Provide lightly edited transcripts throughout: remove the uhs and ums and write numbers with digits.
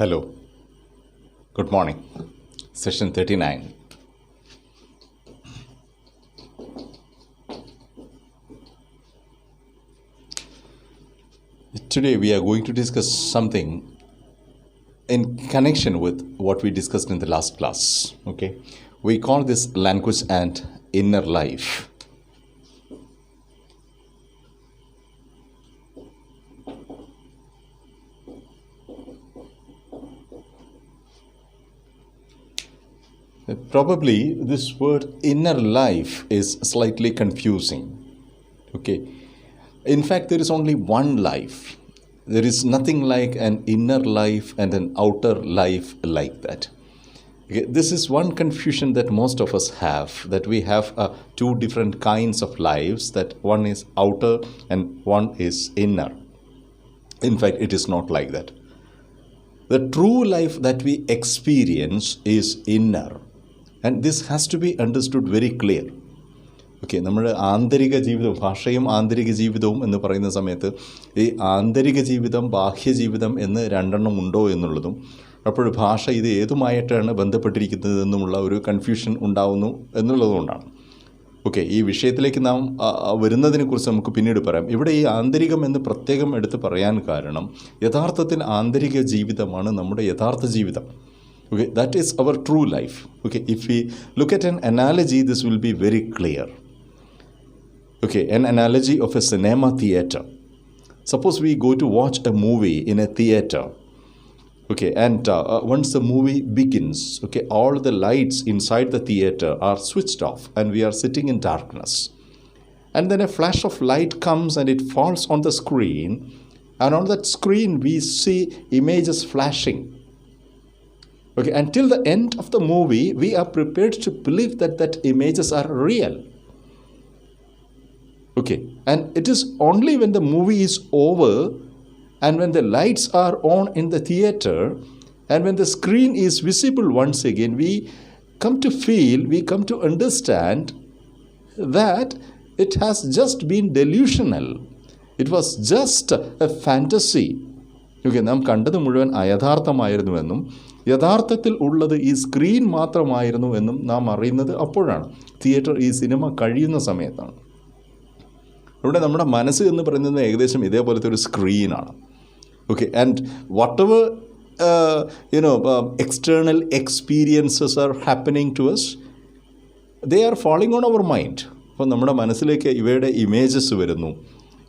Hello, good morning. Session 39. Today we are going to discuss something in connection with what we discussed in the last class. Okay, we call this language and inner life. Probably this word inner life is slightly confusing. Okay, in fact, there is only one life. There is nothing like an inner life and an outer life like that. Okay, this is one confusion that most of us have, that we have two different kinds of lives, that one is outer and one is inner. In fact, it is not like that. The true life that we experience is inner. And this has to be understood very clear. Okay, നമ്മൾ ആന്തരിക ജീവിതവും ഭാഷയും ആന്തരിക ജീവിതവും എന്ന് പറയുന്ന സമയത്ത് ഈ ആന്തരിക ജീവിതം ബാഹ്യ ജീവിതം എന്ന് രണ്ടെണ്ണം ഉണ്ടോ എന്നുള്ളതും അപ്പോൾ ഭാഷ ഇത് ഏതുമായിട്ടാണ് ബന്ധപ്പെട്ടിരിക്കുന്നത് എന്നുമുള്ള ഒരു കൺഫ്യൂഷൻ ഉണ്ടാവുന്നു എന്നുള്ളതുകൊണ്ടാണ്. ഓക്കെ, ഈ വിഷയത്തിലേക്ക് നാം വരുന്നതിനെക്കുറിച്ച് നമുക്ക് പിന്നീട് പറയാം. ഇവിടെ ഈ ആന്തരികം എന്ന് പ്രത്യേകം എടുത്ത് പറയാൻ കാരണം യഥാർത്ഥത്തിൽ ആന്തരിക ജീവിതമാണ് നമ്മുടെ യഥാർത്ഥ ജീവിതം. Okay, that is our true life. Okay, if we look at an analogy, this will be very clear. Okay, an analogy of a cinema theater. Suppose we go to watch a movie in a theater. Okay, and once the movie begins, okay, all the lights inside the theater are switched off and we are sitting in darkness. And then a flash of light comes and it falls on the screen, and on that screen we see images flashing. Okay, until the end of the movie, we are prepared to believe that images are real. Okay, and it is only when the movie is over and when the lights are on in the theater and when the screen is visible once again, we come to understand that it has just been delusional. It was just a fantasy. Okay, നാം കണ്ടത് മുഴുവൻ അയഥാർത്ഥമായിരുന്നുവെന്നും യഥാർത്ഥത്തിൽ ഉള്ളത് ഈ screen മാത്രമായിരുന്നു എന്നും നാം അറിയുന്നത് അപ്പോഴാണ്, തിയേറ്റർ ഈ സിനിമ കഴിയുന്ന സമയത്താണ്. ഇവിടെ നമ്മുടെ മനസ്സ് എന്ന് പറയുന്നത് ഏകദേശം ഇതേപോലത്തെ ഒരു സ്ക്രീനാണ്. Okay, and whatever external experiences are happening to us, they are falling on our mind. അപ്പോൾ നമ്മുടെ മനസ്സിലേക്ക് ഇവയുടെ ഇമേജസ് വരുന്നു,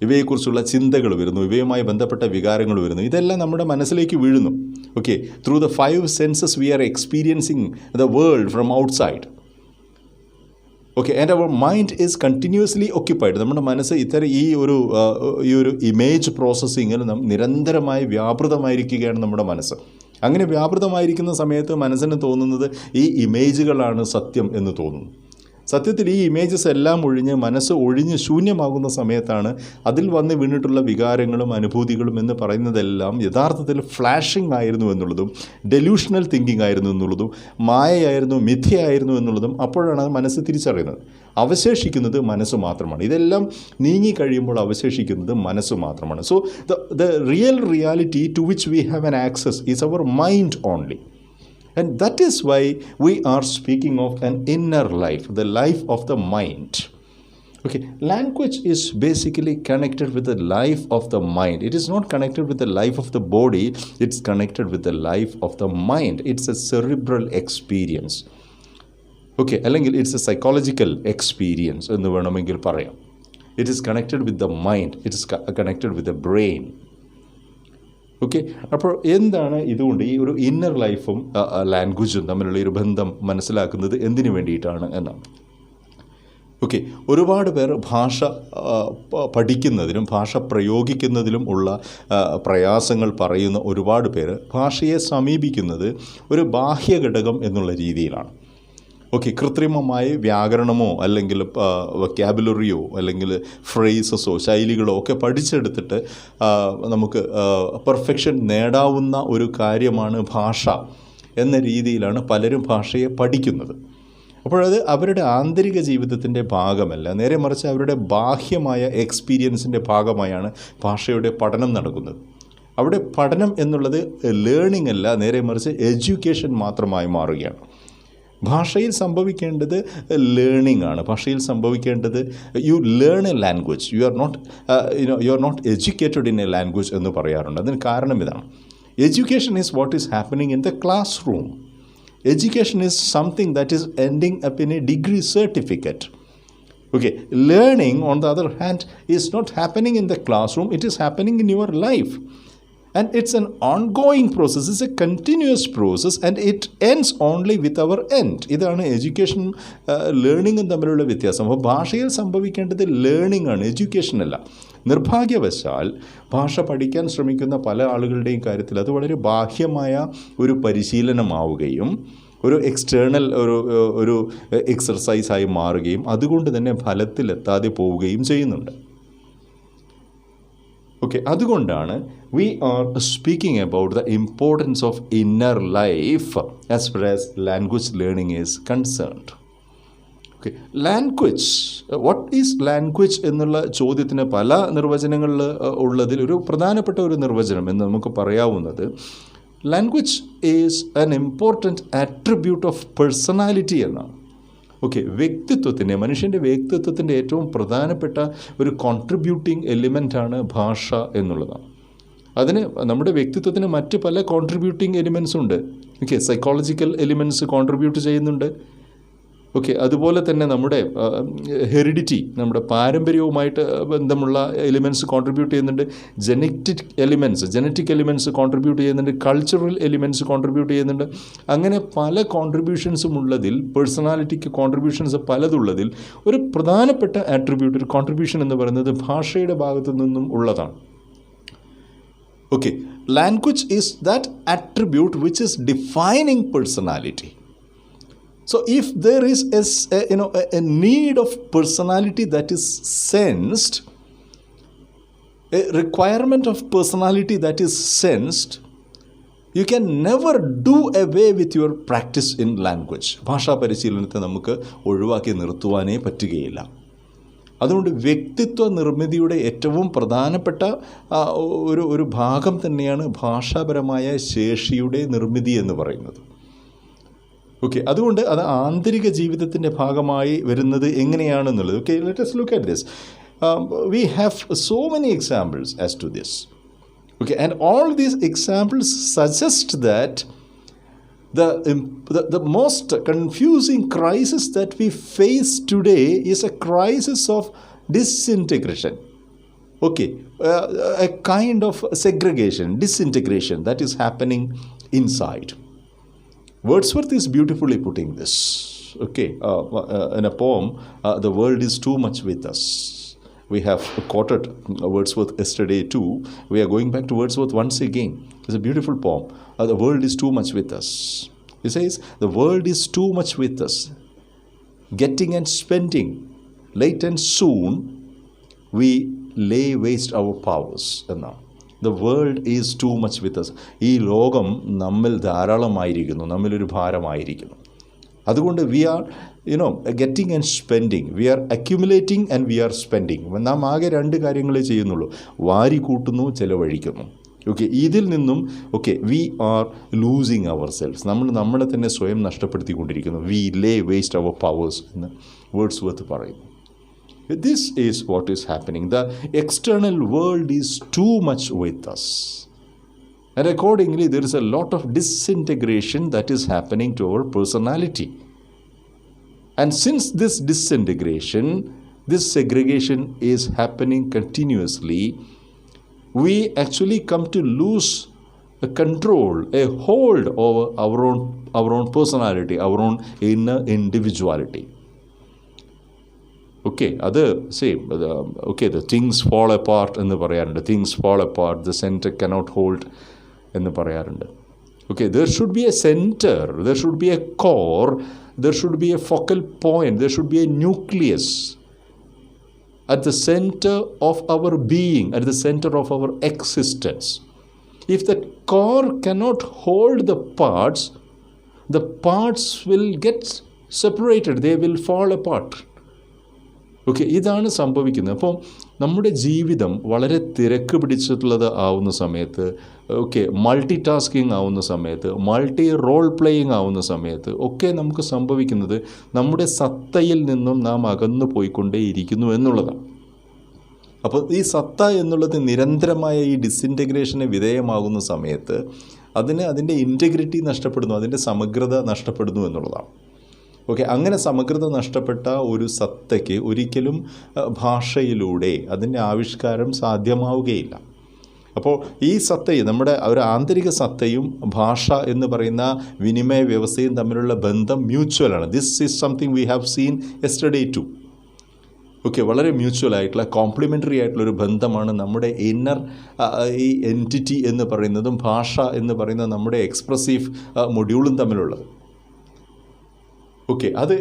ഇവയെക്കുറിച്ചുള്ള ചിന്തകൾ വരുന്നു, ഇവയുമായി ബന്ധപ്പെട്ട വികാരങ്ങൾ വരുന്നു, ഇതെല്ലാം നമ്മുടെ മനസ്സിലേക്ക് വീഴുന്നു. Okay, through the 5 senses we are experiencing the world from outside. Okay, and our mind is continuously occupied. നമ്മുടെ മനസ്സ് ഇത്തരം ഈ ഒരു ഇമേജ് പ്രോസസ്സിങ്ങിൽ നിരന്തരമായി വ്യാപൃതമായിരിക്കുകയാണ് നമ്മുടെ മനസ്സ്. അങ്ങനെ വ്യാപൃതമായിരിക്കുന്ന സമയത്ത് മനസ്സിന് തോന്നുന്നത് ഈ ഇമേജുകളാണ് സത്യം എന്ന് തോന്നുന്നു. സത്യത്തിൽ ഈ ഇമേജസ് എല്ലാം മനസ്സ് ഒഴിഞ്ഞ് ശൂന്യമാകുന്ന സമയത്താണ് അതിൽ വന്ന് വീണിട്ടുള്ള വികാരങ്ങളും അനുഭൂതികളും എന്ന് പറയുന്നതെല്ലാം യഥാർത്ഥത്തിൽ ഫ്ലാഷിംഗ് ആയിരുന്നു എന്നുള്ളതും ഡെലൂഷണൽ തിങ്കിങ് ആയിരുന്നു എന്നുള്ളതും മായയായിരുന്നു, മിഥ്യയായിരുന്നു എന്നുള്ളതും അപ്പോഴാണ് മനസ്സ് തിരിച്ചറിയുന്നത്. അവശേഷിക്കുന്നത് മനസ്സ് മാത്രമാണ്. ഇതെല്ലാം നീങ്ങിക്കഴിയുമ്പോൾ അവശേഷിക്കുന്നത് മനസ്സ് മാത്രമാണ്. So the real reality to which we have an access is our mind only. And that is why we are speaking of an inner life, the life of the mind. Okay, language is basically connected with the life of the mind. It is not connected with the life of the body, it's connected with the life of the mind. It's a cerebral experience. Okay, അല്ലെങ്കിൽ it's a psychological experience എന്ന് വേണമെങ്കിൽ പറയാം. It is connected with the mind, it is connected with the brain. Okay, അപ്പോൾ എന്താണ് ഇതുകൊണ്ട് ഈ ഒരു inner ലൈഫും ലാംഗ്വേജും തമ്മിലുള്ള ഒരു ബന്ധം മനസ്സിലാക്കുന്നത് എന്തിനു വേണ്ടിയിട്ടാണ് എന്നാണ്. ഓക്കെ, ഒരുപാട് പേർ ഭാഷ പഠിക്കുന്നതിനും ഭാഷ പ്രയോഗിക്കുന്നതിലും ഉള്ള പ്രയാസങ്ങൾ പറയുന്ന ഒരുപാട് പേര് ഭാഷയെ സമീപിക്കുന്നത് ഒരു ബാഹ്യ ഘടകം എന്നുള്ള രീതിയിലാണ്. ഓക്കെ, കൃത്രിമമായ വ്യാകരണമോ അല്ലെങ്കിൽ വൊക്കാബുലറിയോ അല്ലെങ്കിൽ ഫ്രേസസോ ശൈലികളോ ഒക്കെ പഠിച്ചെടുത്തിട്ട് നമുക്ക് പെർഫെക്ഷൻ നേടാവുന്ന ഒരു കാര്യമാണ് ഭാഷ എന്ന രീതിയിലാണ് പലരും ഭാഷയെ പഠിക്കുന്നത്. അപ്പോഴത് അവരുടെ ആന്തരിക ജീവിതത്തിൻ്റെ ഭാഗമല്ല, നേരെ മറിച്ച് അവരുടെ ബാഹ്യമായ എക്സ്പീരിയൻസിൻ്റെ ഭാഗമായാണ് ഭാഷയുടെ പഠനം നടക്കുന്നത്. അവിടെ പഠനം എന്നുള്ളത് ലേണിംഗ് അല്ല, നേരെ മറിച്ച് എഡ്യൂക്കേഷൻ മാത്രമായി മാറുകയാണ്. ഭാഷയിൽ സംഭവിക്കേണ്ടത് ലേണിംഗ് ആണ്. ഭാഷയിൽ സംഭവിക്കേണ്ടത് you learn a language, you are not educated in a language എന്ന് പറയാറുണ്ട്. അതിന് കാരണം ഇതാണ്. Education is what is happening in the classroom. Education is something that is ending up in a degree certificate. Okay, learning on the other hand is not happening in the classroom, it is happening in your life. And it's an ongoing process, it's a continuous process and it ends only with our end. ഇതാണ് education ലേണിങ്ങും തമ്മിലുള്ള വ്യത്യാസം. അപ്പോൾ ഭാഷയിൽ സംഭവിക്കേണ്ടത് learning ആണ്, education അല്ല. നിർഭാഗ്യവശാൽ ഭാഷ പഠിക്കാൻ ശ്രമിക്കുന്ന പല ആളുകളുടെയും കാര്യത്തിൽ അത് വളരെ ബാഹ്യമായ ഒരു പരിശീലനമാവുകയും ഒരു എക്സ്റ്റേണൽ ഒരു എക്സർസൈസായി മാറുകയും അതുകൊണ്ട് തന്നെ ഫലത്തിലെത്താതെ പോവുകയും ചെയ്യുന്നുണ്ട്. ഓക്കെ, അതുകൊണ്ടാണ് we are speaking about the importance of inner life as far as language learning is concerned. Okay, language, what is language എന്നുള്ള ചോദ്യത്തിന് പല നിർവചനങ്ങളിൽ ഉള്ളതിൽ ഒരു പ്രധാനപ്പെട്ട ഒരു നിർവചനം എന്ന് നമുക്ക് പറയാവുന്നത് language is an important attribute of personality എന്നാണ്. ഓക്കെ, വ്യക്തിത്വത്തിൻ്റെ, മനുഷ്യൻ്റെ വ്യക്തിത്വത്തിൻ്റെ ഏറ്റവും പ്രധാനപ്പെട്ട ഒരു കോൺട്രിബ്യൂട്ടിംഗ് എലിമെൻ്റാണ് ഭാഷ എന്നുള്ളതാണ്. അതിന് നമ്മുടെ വ്യക്തിത്വത്തിന് മറ്റ് പല കോൺട്രിബ്യൂട്ടിംഗ് എലിമെൻസ് ഉണ്ട്. ഓക്കെ, സൈക്കോളജിക്കൽ എലിമെൻറ്റ്സ് കോൺട്രിബ്യൂട്ട് ചെയ്യുന്നുണ്ട്. ഓക്കെ, അതുപോലെ തന്നെ നമ്മുടെ ഹെറിഡിറ്റി, നമ്മുടെ പാരമ്പര്യവുമായിട്ട് ബന്ധമുള്ള എലിമെൻറ്റ്സ് കോൺട്രിബ്യൂട്ട് ചെയ്യുന്നുണ്ട്. ജനറ്റിക് എലിമെൻറ്റ്സ് കോൺട്രിബ്യൂട്ട് ചെയ്യുന്നുണ്ട്. കൾച്ചറൽ എലിമെൻറ്റ്സ് കോൺട്രിബ്യൂട്ട് ചെയ്യുന്നുണ്ട്. അങ്ങനെ പല കോൺട്രിബ്യൂഷൻസും ഉള്ളതിൽ, പേഴ്സണാലിറ്റിക്ക് കോൺട്രിബ്യൂഷൻസ് പലതുള്ളതിൽ ഒരു പ്രധാനപ്പെട്ട ആട്രിബ്യൂട്ട്, ഒരു കോൺട്രിബ്യൂഷൻ എന്ന് പറയുന്നത് ഭാഷയുടെ ഭാഗത്തു നിന്നും ഉള്ളതാണ്. Okay, language is that attribute which is defining personality. So if there is a need of personality that is sensed, a requirement of personality that is sensed, you can never do away with your practice in language. ഭാഷാ പരിശീലനത്തെ നമുക്ക് ഒഴിവാക്കി നിർത്തുവാനേ പറ്റുകയില്ല. അതുകൊണ്ട് വ്യക്തിത്വ നിർമ്മിതിയുടെ ഏറ്റവും പ്രധാനപ്പെട്ട ഒരു ഭാഗം തന്നെയാണ് ഭാഷാപരമായ ശേഷിയുടെ നിർമ്മിതി എന്ന് പറയുന്നത്. ഓക്കെ, അതുകൊണ്ട് അത് ആന്തരിക ജീവിതത്തിൻ്റെ ഭാഗമായി വരുന്നത് എങ്ങനെയാണെന്നുള്ളത്. Okay, let us look at this. We have so many examples as to this. Okay, and all these examples suggest that the most confusing crisis that we face today is a crisis of disintegration. Okay, a kind of segregation, disintegration that is happening inside. Wordsworth is beautifully putting this, okay, in a poem, The World is Too Much With Us. We have quoted Wordsworth yesterday too. We are going back to Wordsworth once again. It's a beautiful poem. The world is too much with us. He says, the world is too much with us. Getting and spending, late and soon, we lay waste our powers. The world is too much with us. ഈ ലോകം നമ്മിൽ ധാരാളമായിരിക്കുന്നു, നമ്മിലൊരു ഭാരമായിരിക്കുന്നു. അതുകൊണ്ട് we are getting and spending, we are accumulating and we are spending. നാം ആകെ രണ്ട് കാര്യങ്ങളെ ചെയ്യുന്നുള്ളൂ, വാരി കൂട്ടുന്നു, ചെലവഴിക്കുന്നു. ഓക്കെ, ഇതിൽ നിന്നും we are losing ourselves, നമ്മളെ തന്നെ സ്വയം നഷ്ടപ്പെടുത്തിക്കൊണ്ടിരിക്കുന്നു. We lay waste our powers എന്ന് വേർഡ്സ്വർത്ത് പറയുന്നു. This is what is happening. The external world is too much with us. And accordingly, there is a lot of disintegration that is happening to our personality. And since this disintegration, this segregation is happening continuously, we actually come to lose a control, a hold over our own personality, our own inner individuality. Okay, other say, the things fall apart എന്ന് പറയാറുണ്ട്. Things fall apart, the center cannot hold എന്ന് പറയാറുണ്ട്. Okay, there should be a center, there should be a core, there should be a focal point, there should be a nucleus at the center of our being, at the center of our existence. If the core cannot hold the parts will get separated, they will fall apart. Okay, ഇതാണ് സംഭവിക്കുന്നത്. അപ്പോൾ നമ്മുടെ ജീവിതം വളരെ തിരക്ക് പിടിച്ചിട്ടുള്ളത് ആവുന്ന സമയത്ത്, multi tasking ആവുന്ന സമയത്ത്, മൾട്ടി റോൾ പ്ലേയിങ് ആവുന്ന സമയത്ത് ഒക്കെ നമുക്ക് സംഭവിക്കുന്നത് നമ്മുടെ സത്തയിൽ നിന്നും നാം അകന്നു പോയിക്കൊണ്ടേയിരിക്കുന്നു എന്നുള്ളതാണ്. അപ്പോൾ ഈ സത്ത എന്നുള്ളത് നിരന്തരമായ ഈ ഡിസിൻറ്റഗ്രേഷന് വിധേയമാകുന്ന സമയത്ത് അതിൻ്റെ ഇൻറ്റഗ്രിറ്റി നഷ്ടപ്പെടുന്നു, അതിൻ്റെ സമഗ്രത നഷ്ടപ്പെടുന്നു എന്നുള്ളതാണ്. അങ്ങനെ സമഗ്രത നഷ്ടപ്പെട്ട ഒരു സത്തയ്ക്ക് ഒരിക്കലും ഭാഷയിലൂടെ അതിൻ്റെ ആവിഷ്കാരം സാധ്യമാവുകയില്ല. അപ്പോൾ ഈ സത്തയും നമ്മുടെ ഒരു ആന്തരിക സത്തയും ഭാഷ എന്ന് പറയുന്ന വിനിമയ വ്യവസ്ഥയും തമ്മിലുള്ള ബന്ധം മ്യൂച്വലാണ്. This is something we have seen yesterday too. വളരെ മ്യൂച്വൽ ആയിട്ടുള്ള കോംപ്ലിമെൻ്ററി ആയിട്ടുള്ളൊരു ബന്ധമാണ് നമ്മുടെ ഇന്നർ ഈ എൻറ്റിറ്റി എന്ന് പറയുന്നതും ഭാഷ എന്ന് പറയുന്ന നമ്മുടെ എക്സ്പ്രസീവ് മൊഡ്യൂളും തമ്മിലുള്ളത്. അത്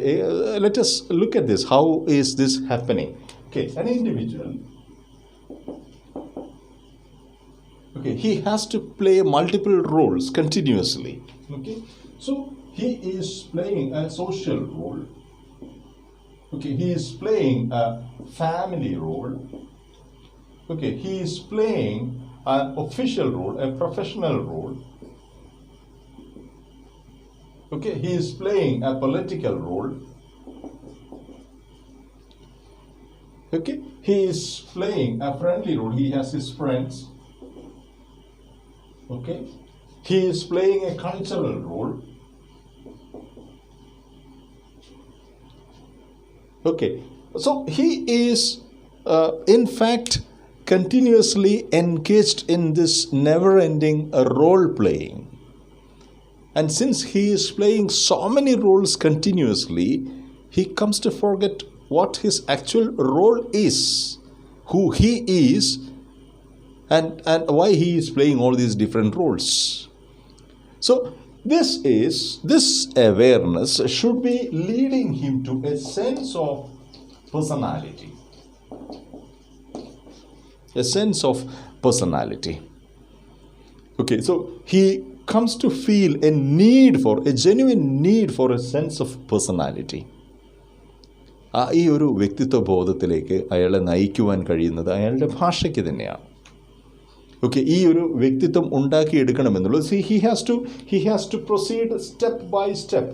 let us look at this. How is this happening? An individual, he has to play multiple roles continuously. So he is playing a social role. He is playing a family role. He is playing an official role, a professional role. He is playing a political role. He is playing a friendly role. He has his friends. He is playing a cultural role. So he is in fact continuously engaged in this never-ending role playing. And since he is playing so many roles continuously, he comes to forget what his actual role is, who he is, and why he is playing all these different roles. So this awareness should be leading him to a sense of personality. A sense of personality. So he comes to feel a genuine need for a sense of personality. ഈ ഒരു വ്യക്തിത്വ ബോധത്തിലേക്ക് അയാളെ നയിക്കുവാൻ കഴിയുന്നത് അയാളുടെ ഭാഷയ്ക്ക് തന്നെയാണ്. ഈ ഒരു വ്യക്തിത്വം ഉണ്ടാക്കിയെടുക്കണമെന്നുള്ളത് he has to proceed step by step.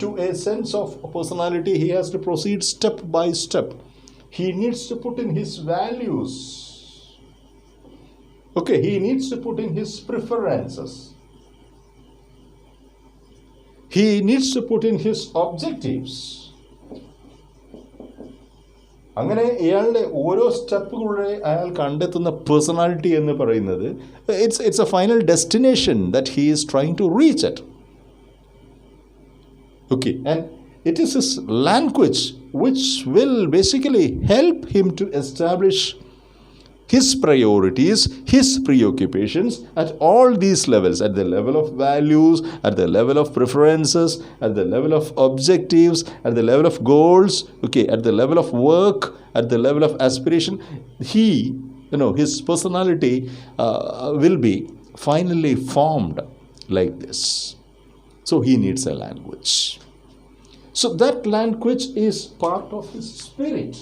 To a sense of personality he has to proceed step by step. He needs to put in his values. He needs to put in his preferences. He needs to put in his objectives. അങ്ങനെ ഇയാളുടെ ഓരോ സ്റ്റെപ്പുകളുടെ അയാൾ കണ്ടെത്തുന്ന personality എന്ന് പറയുന്നത് it's a final destination that he is trying to reach at. And it is his language which will basically help him to establish his priorities, his preoccupations at all these levels, at the level of values, at the level of preferences, at the level of objectives, at the level of goals, at the level of work, at the level of aspiration. His personality will be finally formed like this. So he needs a language. So that language is part of his spirit.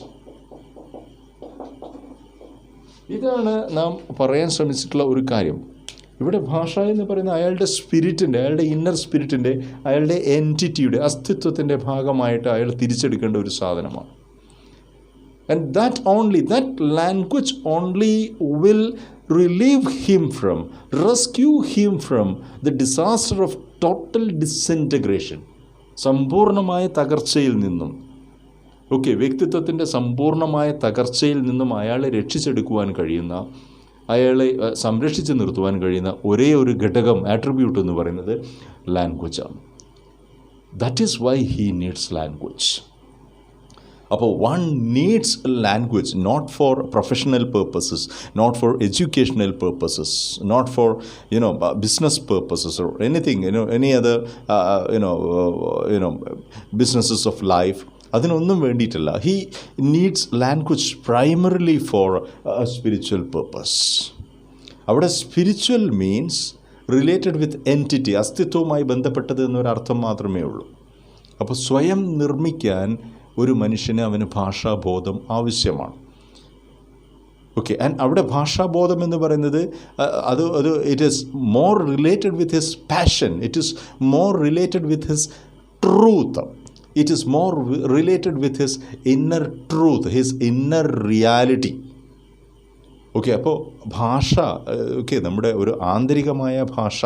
ഇതാണ് നാം പറയാൻ ശ്രമിച്ചിട്ടുള്ള ഒരു കാര്യം. ഇവിടെ ഭാഷ എന്ന് പറയുന്ന അയാളുടെ സ്പിരിറ്റിൻ്റെ, അയാളുടെ ഇന്നർ സ്പിരിറ്റിൻ്റെ, അയാളുടെ എൻറ്റിറ്റിയുടെ അസ്തിത്വത്തിൻ്റെ ഭാഗമായിട്ട് അയാൾ തിരിച്ചെടുക്കേണ്ട ഒരു സാധനമാണ്. And that language only will rescue him from the disaster of total disintegration. സമ്പൂർണമായ തകർച്ചയിൽ നിന്നും വ്യക്തിത്വത്തിൻ്റെ സമ്പൂർണമായ തകർച്ചയിൽ നിന്നും അയാളെ രക്ഷിച്ചെടുക്കുവാൻ കഴിയുന്ന, അയാളെ സംരക്ഷിച്ച് നിർത്തുവാൻ കഴിയുന്ന ഒരേ ഒരു ഘടകം, ആട്രിബ്യൂട്ട് എന്ന് പറയുന്നത് ലാംഗ്വേജാണ്. That is why he needs language. അപ്പോൾ one needs language not for professional purposes, not for educational purposes, not for business purposes or anything, any other businesses of life. അതിനൊന്നും വേണ്ടിയിട്ടല്ല. He needs language primarily for spiritual purpose. അവിടെ spiritual means related with entity, അസ്തിത്വവുമായി ബന്ധപ്പെട്ടത് എന്നൊരർത്ഥം മാത്രമേ ഉള്ളൂ. അപ്പോൾ സ്വയം നിർമ്മിക്കാൻ ഒരു മനുഷ്യന് അവന് ഭാഷാബോധം ആവശ്യമാണ്. ഓക്കെ, ആൻഡ് അവിടെ ഭാഷാബോധം എന്ന് പറയുന്നത് അത് it is more related with his passion, it is more related with his truth, it is more related with his inner truth, his inner reality. Okay, അപ്പോൾ ഭാഷ ഓക്കെ നമ്മുടെ ഒരു ആന്തരികമായ ഭാഷ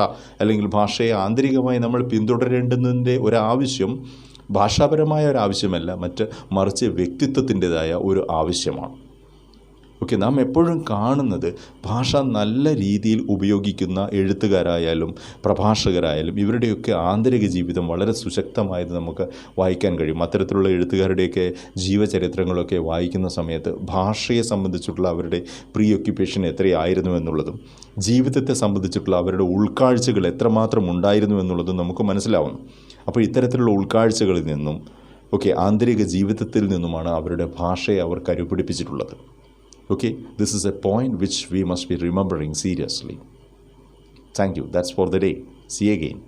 അല്ലെങ്കിൽ ഭാഷയെ ആന്തരികമായി നമ്മൾ പിന്തുടരേണ്ടുന്നതിൻ്റെ ഒരാവശ്യം ഭാഷാപരമായ ഒരാവശ്യമല്ല, മറിച്ച് വ്യക്തിത്വത്തിൻ്റെതായ ഒരു ആവശ്യമാണ്. ഓക്കെ, നാം എപ്പോഴും കാണുന്നത് ഭാഷ നല്ല രീതിയിൽ ഉപയോഗിക്കുന്ന എഴുത്തുകാരായാലും പ്രഭാഷകരായാലും ഇവരുടെയൊക്കെ ആന്തരിക ജീവിതം വളരെ സുശക്തമായത് നമുക്ക് വായിക്കാൻ കഴിയും. അത്തരത്തിലുള്ള എഴുത്തുകാരുടെയൊക്കെ ജീവചരിത്രങ്ങളൊക്കെ വായിക്കുന്ന സമയത്ത് ഭാഷയെ സംബന്ധിച്ചിട്ടുള്ള അവരുടെ പ്രീ ഒക്യുപ്പേഷൻ എത്രയായിരുന്നു എന്നുള്ളതും ജീവിതത്തെ സംബന്ധിച്ചിട്ടുള്ള അവരുടെ ഉൾക്കാഴ്ചകൾ എത്രമാത്രം ഉണ്ടായിരുന്നു എന്നുള്ളതും നമുക്ക് മനസ്സിലാവുന്നു. അപ്പോൾ ഇത്തരത്തിലുള്ള ഉൾക്കാഴ്ചകളിൽ നിന്നും ഓക്കെ ആന്തരിക ജീവിതത്തിൽ നിന്നുമാണ് അവരുടെ ഭാഷയെ അവർ കരുപിടിപ്പിച്ചിട്ടുള്ളത്. Okay, this is a point which we must be remembering seriously. Thank you. That's for the day. See you again.